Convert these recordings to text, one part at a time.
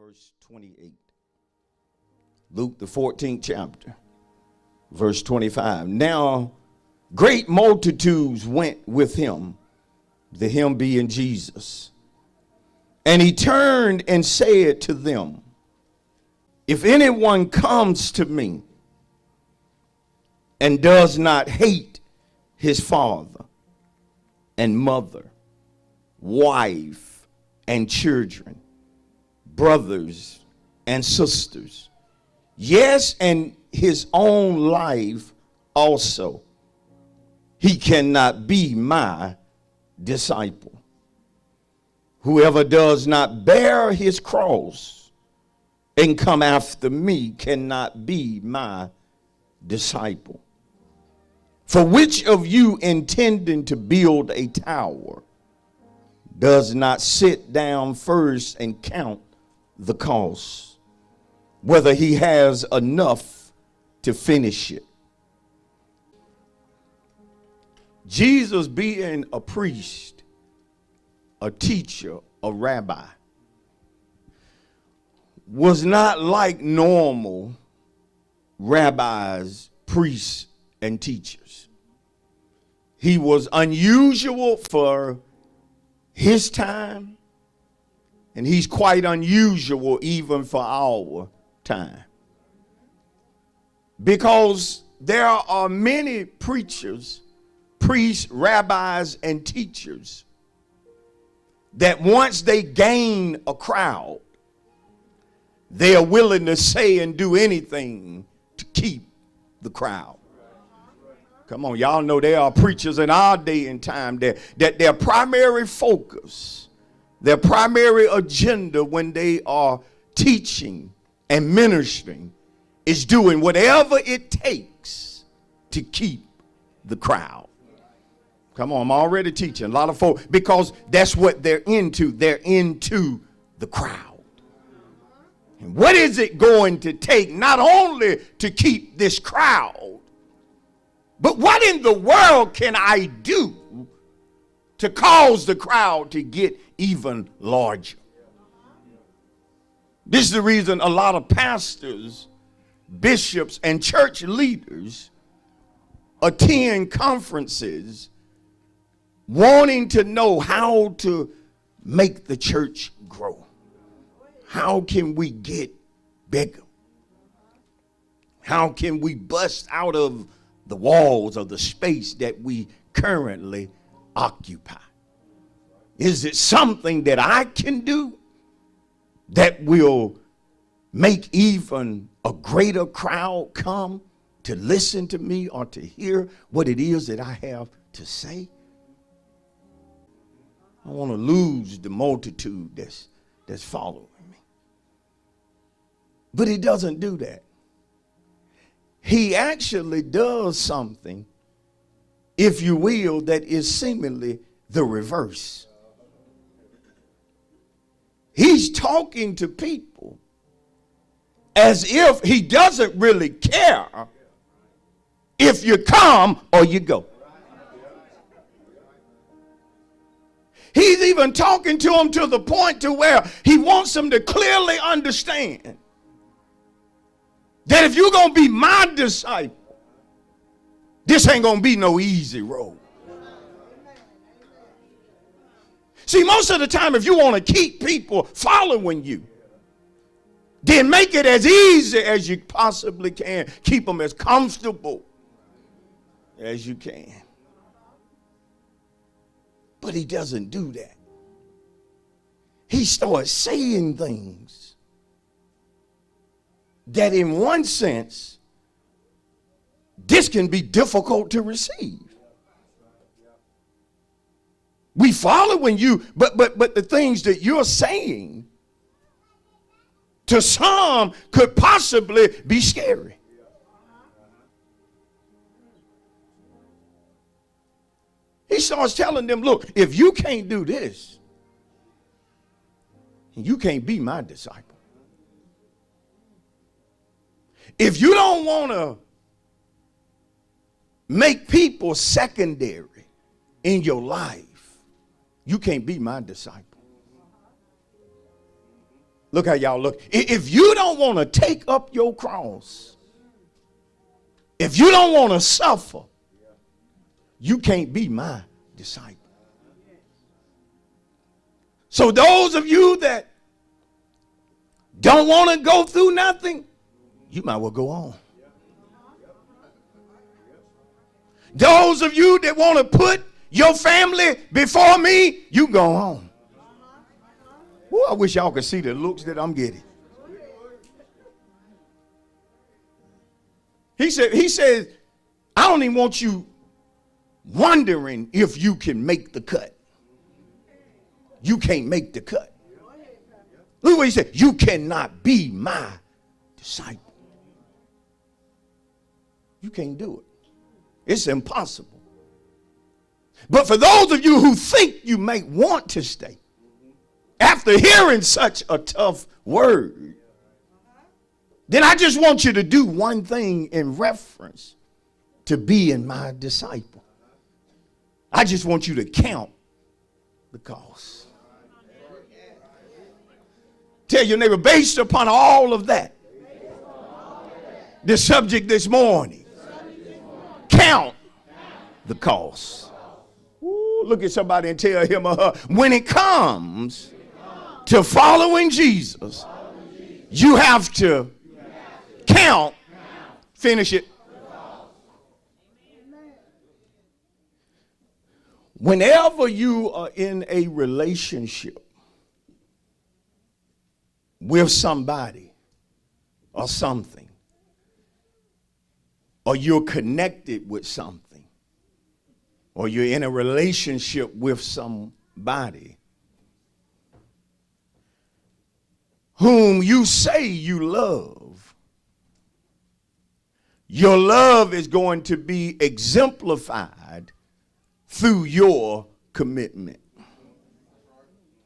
verse 28. Luke, the 14th chapter, verse 25. Now, great multitudes went with him, the him being Jesus. And he turned and said to them, if anyone comes to me and does not hate his father and mother, wife and children, brothers and sisters, yes, and his own life also, he cannot be my disciple. Whoever does not bear his cross and come after me cannot be my disciple. For which of you intending to build a tower does not sit down first and count the cost, whether he has enough to finish it? Jesus, being a priest, a teacher, a rabbi, was not like normal rabbis, priests, and teachers. He was unusual for his time, and he's quite unusual even for our time. Because there are many preachers, priests, rabbis, and teachers that once they gain a crowd, they are willing to say and do anything to keep the crowd. Come on, y'all know there are preachers in our day and time that their primary focus, their primary agenda when they are teaching and ministering is doing whatever it takes to keep the crowd. Come on, I'm already teaching a lot of folks because that's what they're into. They're into the crowd. And what is it going to take not only to keep this crowd, but what in the world can I do to cause the crowd to get even larger? This is the reason a lot of pastors, bishops, and church leaders attend conferences wanting to know how to make the church grow. How can we get bigger? How can we bust out of the walls of the space that we currently occupy? Is it something that I can do that will make even a greater crowd come to listen to me or to hear what it is that I have to say? I want to lose the multitude that's following me. But he doesn't do that. He actually does something, if you will, that is seemingly the reverse. He's talking to people as if he doesn't really care if you come or you go. He's even talking to them to the point to where he wants them to clearly understand that if you're going to be my disciple, this ain't going to be no easy road. See, most of the time, if you want to keep people following you, then make it as easy as you possibly can. Keep them as comfortable as you can. But he doesn't do that. He starts saying things that in one sense, this can be difficult to receive. We following you, but the things that you're saying to some could possibly be scary. He starts telling them, look, if you can't do this, you can't be my disciple. If you don't want to make people secondary in your life, you can't be my disciple. Look how y'all look. If you don't want to take up your cross, if you don't want to suffer, you can't be my disciple. So those of you that don't want to go through nothing, you might well go on. Those of you that want to put your family before me, you go on. Well, I wish y'all could see the looks that I'm getting. He said, I don't even want you wondering if you can make the cut. You can't make the cut. Look what he said. You cannot be my disciple. You can't do it. It's impossible. But for those of you who think you may want to stay, after hearing such a tough word, then I just want you to do one thing in reference to being my disciple. I just want you to count the cost. Tell your neighbor, based upon all of that, the subject this morning, count the cost. Ooh, look at somebody and tell him or her, when it comes to following Jesus, you have to count, finish it. Whenever you are in a relationship with somebody or something, or you're connected with something, or you're in a relationship with somebody whom you say you love, your love is going to be exemplified through your commitment.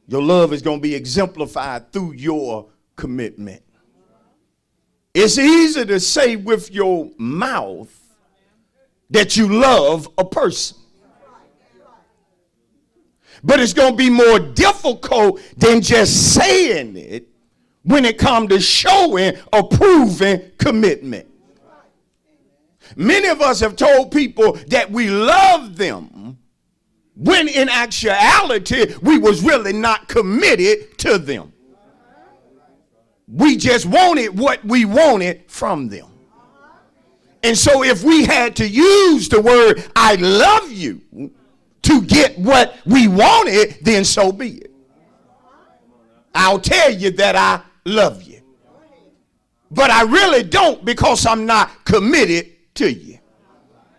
Your love is going to be exemplified through your commitment. It's easy to say with your mouth that you love a person, but it's going to be more difficult than just saying it when it comes to showing or proving commitment. Many of us have told people that we love them when in actuality we was really not committed to them. We just wanted what we wanted from them. And so if we had to use the word I love you to get what we wanted, then so be it. I'll tell you that I love you, but I really don't, because I'm not committed to you.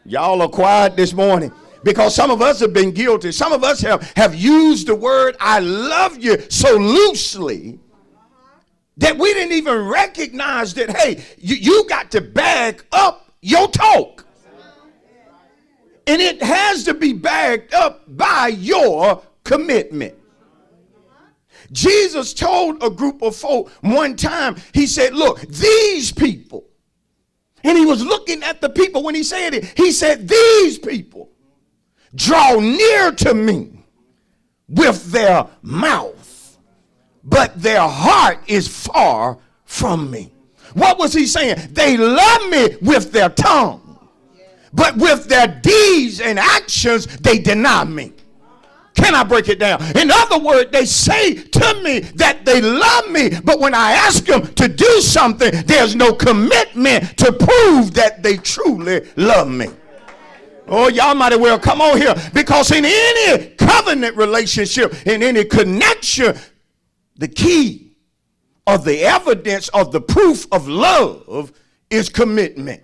Y'all are quiet this morning because some of us have been guilty. Some of us have used the word I love you so loosely that we didn't even recognize that, hey, you got to back up your talk. And it has to be backed up by your commitment. Jesus told a group of folk one time, he said, look, these people, and he was looking at the people when he said it, he said, these people draw near to me with their mouth, but their heart is far from me. What was he saying? They love me with their tongue, but with their deeds and actions, they deny me. Can I break it down? In other words, they say to me that they love me, but when I ask them to do something, there's no commitment to prove that they truly love me. Oh, y'all might as well come on here, because in any covenant relationship, in any connection, the key of the evidence of the proof of love is commitment.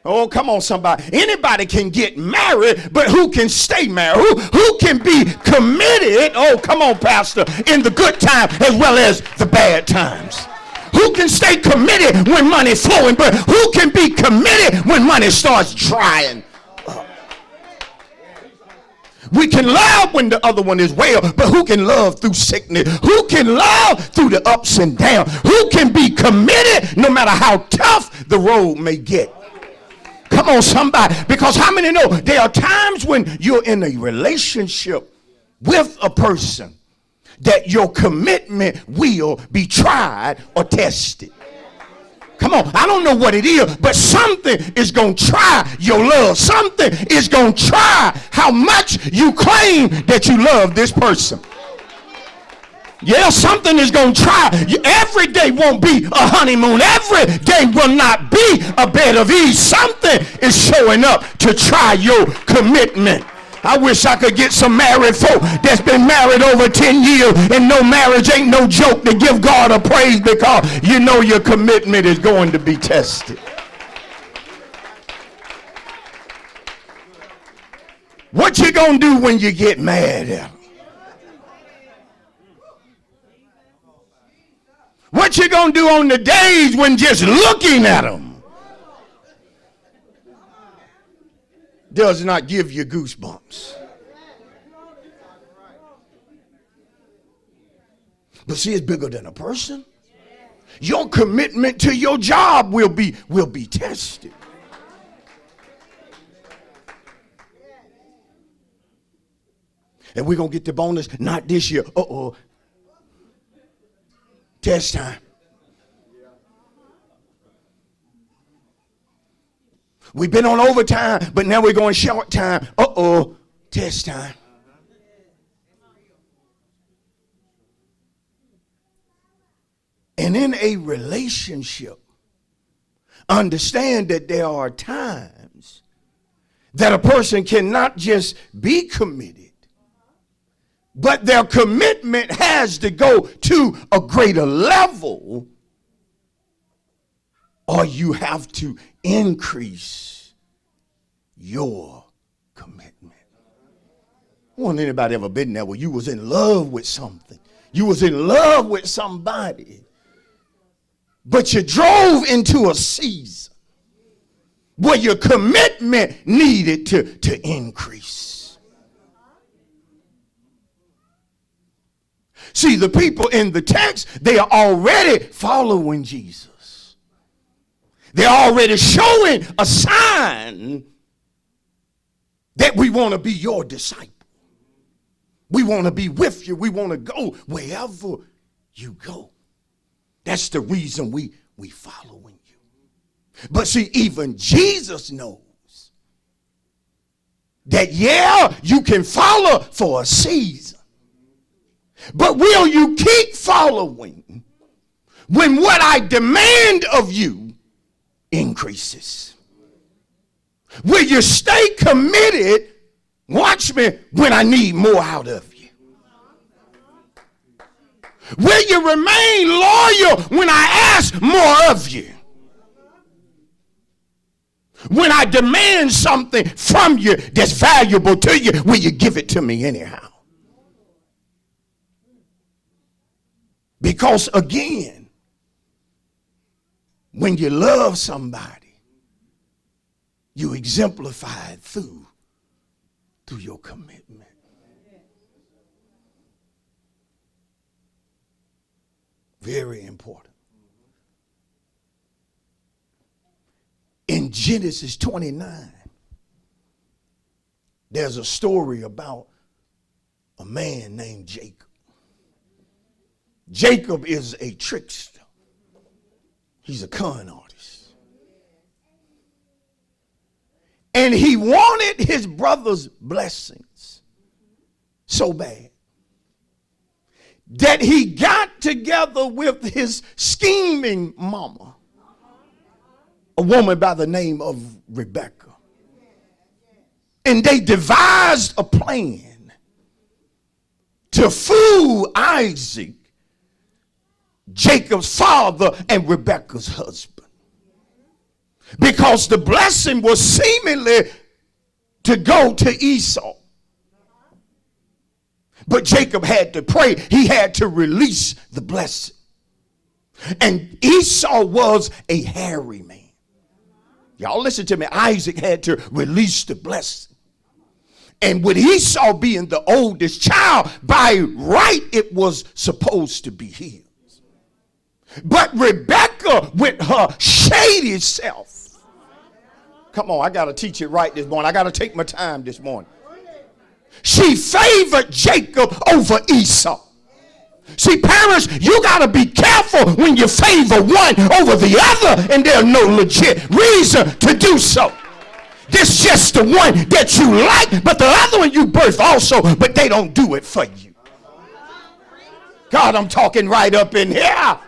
Oh, come on, somebody. Anybody can get married, but who can stay married? Who can be committed? Oh, come on, Pastor, in the good times as well as the bad times. Who can stay committed when money's flowing, but who can be committed when money starts drying up? We can love when the other one is well, but who can love through sickness? Who can love through the ups and downs? Who can be committed no matter how tough the road may get? Come on, somebody, because how many know there are times when you're in a relationship with a person that your commitment will be tried or tested. Come on, I don't know what it is, but something is going to try your love. Something is going to try how much you claim that you love this person. Yeah, something is going to try. Every day won't be a honeymoon. Every day will not be a bed of ease. Something is showing up to try your commitment. I wish I could get some married folk that's been married over 10 years and no marriage ain't no joke to give God a praise, because you know your commitment is going to be tested. What you gonna do when you get mad at them? What you gonna do on the days when just looking at them does not give you goosebumps? But see, it's bigger than a person. Your commitment to your job will be tested. And we're going to get the bonus, not this year. Test time. We've been on overtime, but now we're going short time. Test time. And in a relationship, understand that there are times that a person cannot just be committed, but their commitment has to go to a greater level, or you have to increase your commitment. I wonder anybody ever been there where you was in love with something. You was in love with somebody, but you drove into a season where your commitment needed to increase. See, the people in the text, they are already following Jesus. They're already showing a sign that we want to be your disciple. We want to be with you. We want to go wherever you go. That's the reason we following you. But see, even Jesus knows that, yeah, you can follow for a season. But will you keep following when what I demand of you increases? Will you stay committed, watch me, when I need more out of you? Will you remain loyal when I ask more of you? When I demand something from you that's valuable to you, will you give it to me anyhow? Because again, when you love somebody, you exemplify it through your commitment. Very important. In Genesis 29, there's a story about a man named Jacob. Jacob is a trickster. He's a con artist. And he wanted his brother's blessings so bad that he got together with his scheming mama, a woman by the name of Rebecca. And they devised a plan to fool Isaac, Jacob's father, and Rebecca's husband. Because the blessing was seemingly to go to Esau. But Jacob had to pray. He had to release the blessing. And Esau was a hairy man. Y'all listen to me. Isaac had to release the blessing. And with Esau being the oldest child, by right it was supposed to be his. But Rebecca, with her shady self, come on, I got to teach it right this morning. I got to take my time this morning. She favored Jacob over Esau. See, parents, you got to be careful when you favor one over the other, and there's no legit reason to do so. This just the one that you like, but the other one you birth also, but they don't do it for you. God, I'm talking right up in here.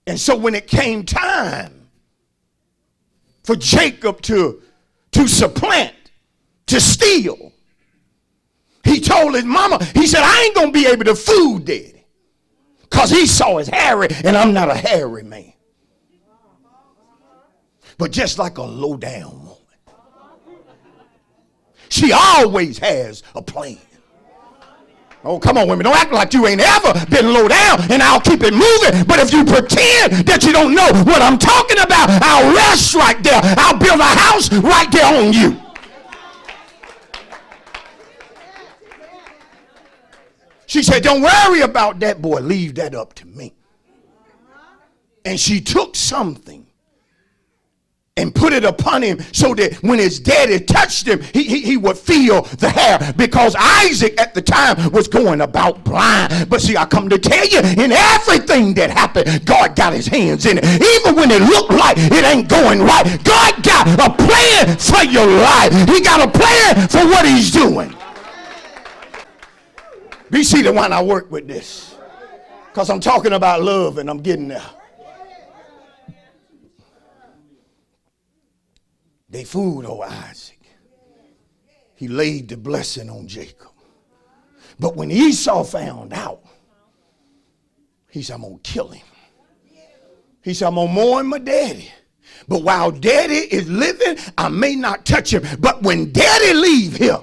And so when it came time for Jacob to supplant, to steal, he told his mama, he said, I ain't going to be able to fool daddy because Esau is hairy and I'm not a hairy man. But just like a low down woman, she always has a plan. Oh, come on, women. Don't act like you ain't ever been low down, and I'll keep it moving. But if you pretend that you don't know what I'm talking about, I'll rest right there. I'll build a house right there on you. She said, don't worry about that, boy. Leave that up to me. And she took something and put it upon him so that when his daddy touched him, he would feel the hair, because Isaac at the time was going about blind. But see, I come to tell you, in everything that happened, God got his hands in it. Even when it looked like it ain't going right, God got a plan for your life. He got a plan for what he's doing. Be seated while I work with this, because I'm talking about love and I'm getting there. They fooled old Isaac. He laid the blessing on Jacob. But when Esau found out, he said, I'm going to kill him. He said, I'm going to mourn my daddy. But while daddy is living, I may not touch him. But when daddy leave here,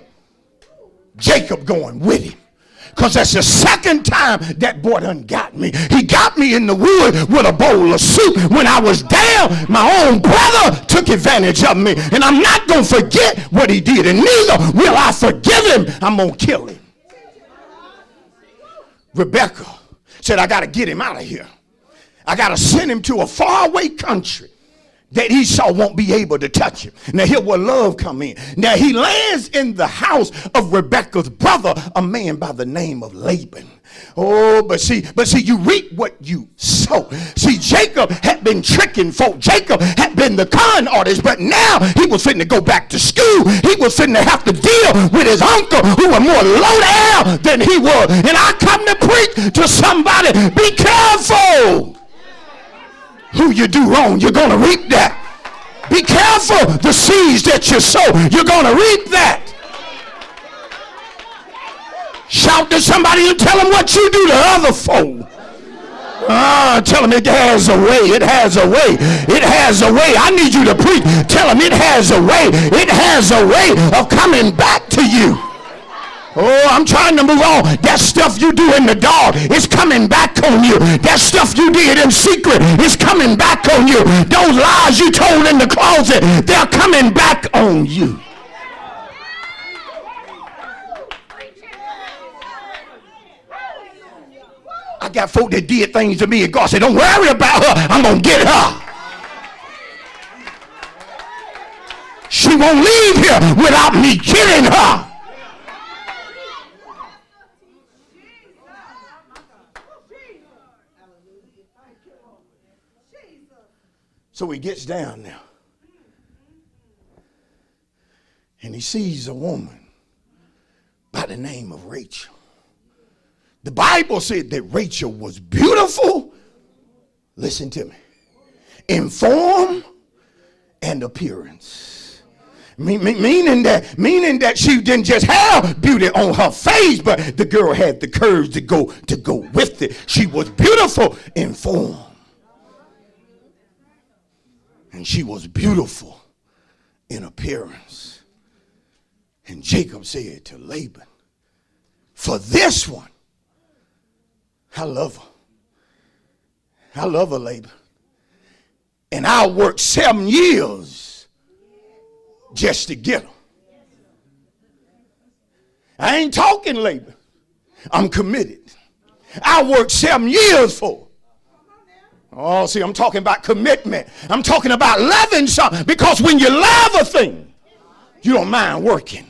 Jacob going with him. Because that's the second time that boy done got me. He got me in the wood with a bowl of soup. When I was down, my own brother took advantage of me. And I'm not going to forget what he did. And neither will I forgive him. I'm going to kill him. Rebecca said, I got to get him out of here. I got to send him to a faraway country that Esau won't be able to touch him. Now here where love come in. Now he lands in the house of Rebekah's brother, a man by the name of Laban. Oh, but see, you reap what you sow. See, Jacob had been tricking folk. Jacob had been the con artist, but now he was fitting to go back to school. He was fitting to have to deal with his uncle, who was more low down than he was. And I come to preach to somebody, be careful. Who you do wrong, you're going to reap that. Be careful the seeds that you sow. You're going to reap that. Shout to somebody and tell them what you do to other folk. Tell them it has a way. It has a way. It has a way. I need you to preach. Tell them it has a way. It has a way of coming back to you. Oh, I'm trying to move on. That stuff you do in the dark is coming back on you. That stuff you did in secret is coming back on you. Those lies you told in the closet, they're coming back on you. I got folk that did things to me and God said, don't worry about her. I'm going to get her. She won't leave here without me getting her. So he gets down now. And he sees a woman by the name of Rachel. The Bible said that Rachel was beautiful. Listen to me. In form and appearance. Meaning that she didn't just have beauty on her face, but the girl had the curves to go with it. She was beautiful in form. And she was beautiful in appearance. And Jacob said to Laban, for this one, I love her. I love her, Laban. And I'll work 7 years just to get her. I ain't talking Laban. I'm committed. I'll work 7 years for her. Oh, see, I'm talking about commitment. I'm talking about loving something. Because when you love a thing, you don't mind working.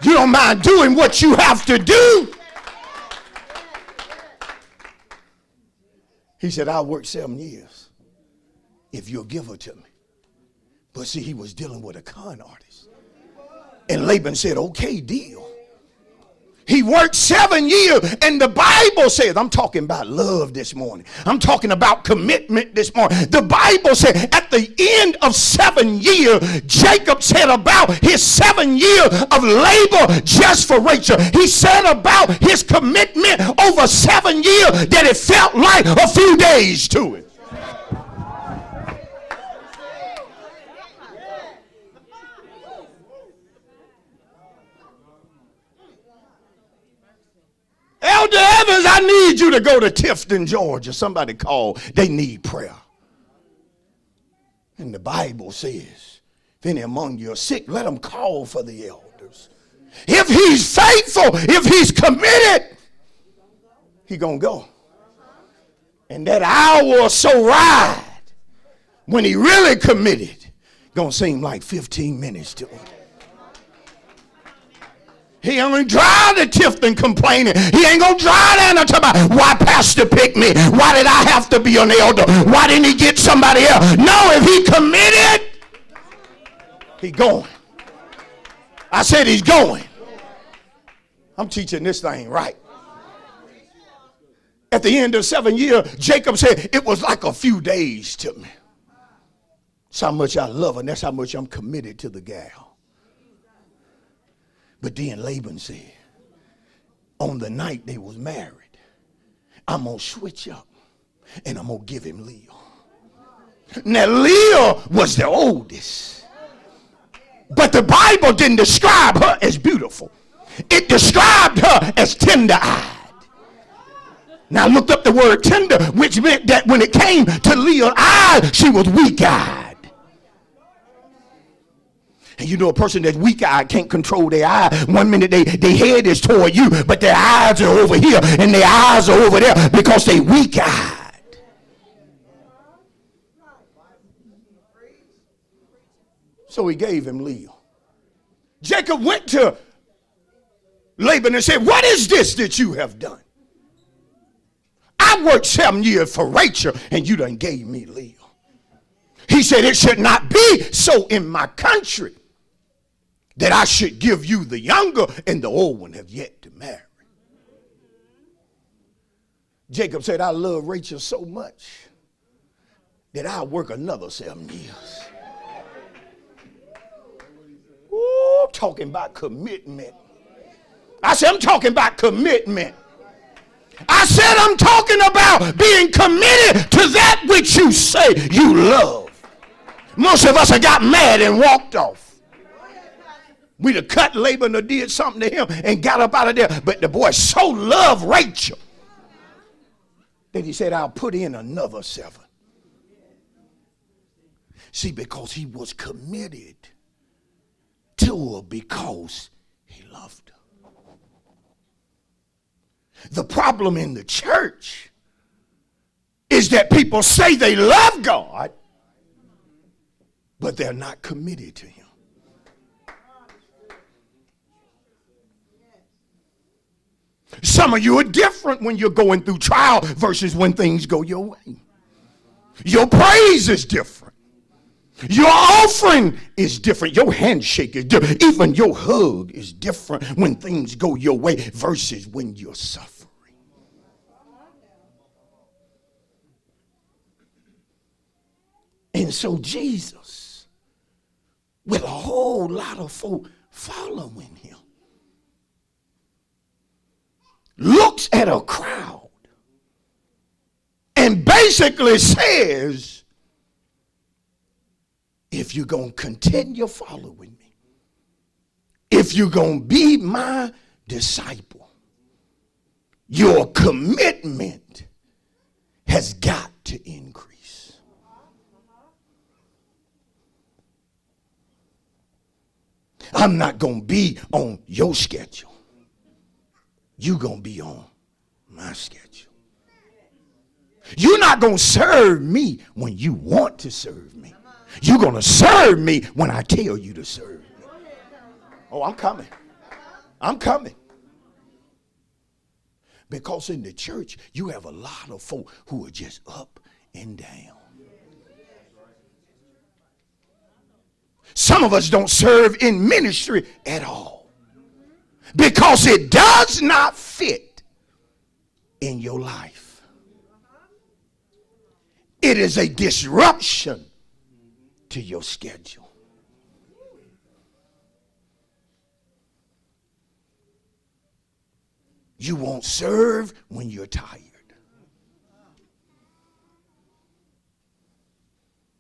You don't mind doing what you have to do. He said, I'll work 7 years if you'll give her to me. But see, he was dealing with a con artist. And Laban said, okay, deal. He worked 7 years, and the Bible says, I'm talking about love this morning. I'm talking about commitment this morning. The Bible said at the end of 7 years, Jacob said about his 7 years of labor just for Rachel. He said about his commitment over 7 years that it felt like a few days to him. Elder Evans, I need you to go to Tifton, Georgia. Somebody called. They need prayer. And the Bible says, if any among you are sick, let them call for the elders. If he's faithful, if he's committed, he gonna go. And that hour or so ride, when he really committed, gonna seem like 15 minutes to him. He ain't gonna drive to Tifton complaining. He ain't gonna drive down and talk about why pastor picked me. Why did I have to be an elder? Why didn't he get somebody else? No, if he committed, he going. I said he's going. I'm teaching this thing right. At the end of 7 years, Jacob said it was like a few days to me. That's how much I love her, and that's how much I'm committed to the gal. But then Laban said, on the night they was married, I'm going to switch up and I'm going to give him Leah. Now Leah was the oldest. But the Bible didn't describe her as beautiful. It described her as tender-eyed. Now I looked up the word tender, which meant that when it came to Leah's eyes, she was weak-eyed. And you know a person that's weak-eyed can't control their eye. One minute their head is toward you, but their eyes are over here and their eyes are over there because they weak-eyed. So he gave him Leah. Jacob went to Laban and said, what is this that you have done? I worked 7 years for Rachel and you done gave me Leah. He said it should not be so in my country that I should give you the younger and the old one have yet to marry. Jacob said, I love Rachel so much that I'll work another 7 years. Ooh, talking about commitment. I said, I'm talking about commitment. I said, I'm talking about being committed to that which you say you love. Most of us have got mad and walked off. We'd have cut Laban or did something to him and got up out of there. But the boy so loved Rachel that he said, I'll put in another 7. See, because he was committed to her because he loved her. The problem in the church is that people say they love God, but they're not committed to him. Some of you are different when you're going through trial versus when things go your way. Your praise is different. Your offering is different. Your handshake is different. Even your hug is different when things go your way versus when you're suffering. And so Jesus, with a whole lot of folk following him, looks at a crowd and basically says, if you're going to continue following me, if you're going to be my disciple, your commitment has got to increase. I'm not going to be on your schedule. You're going to be on my schedule. You're not going to serve me when you want to serve me. You're going to serve me when I tell you to serve me. Oh, I'm coming. I'm coming. Because in the church, you have a lot of folk who are just up and down. Some of us don't serve in ministry at all because it does not fit in your life. It is a disruption to your schedule. You won't serve when you're tired.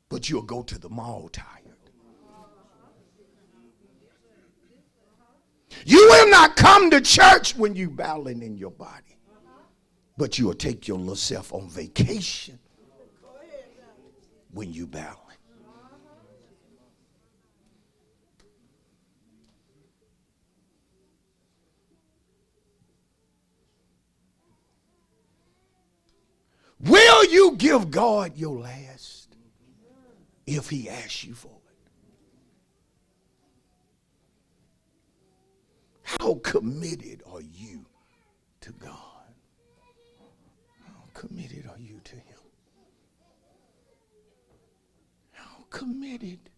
But you'll go to the mall tired. You will not come to church when you're battling in your body. But you will take your little self on vacation when you're battling. Will you give God your last if he asks you for it? How committed are you to God? How committed are you to him? How committed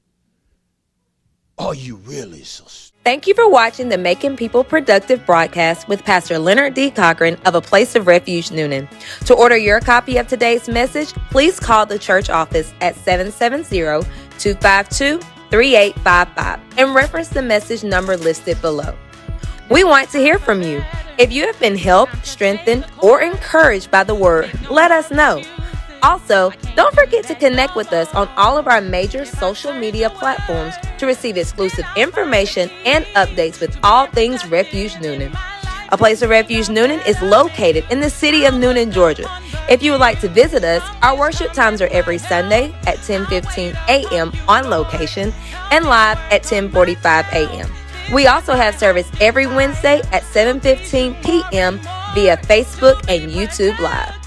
are you really so? Thank you for watching the Making People Productive broadcast with Pastor Leonard D. Cochran of A Place of Refuge, Noonan. To order your copy of today's message, please call the church office at 770-252-3855 and reference the message number listed below. We want to hear from you. If you have been helped, strengthened, or encouraged by the word, let us know. Also, don't forget to connect with us on all of our major social media platforms to receive exclusive information and updates with all things Refuge Noonan. A Place of Refuge Noonan is located in the city of Noonan, Georgia. If you would like to visit us, our worship times are every Sunday at 10:15 a.m. on location and live at 10:45 a.m. We also have service every Wednesday at 7:15 p.m. via Facebook and YouTube Live.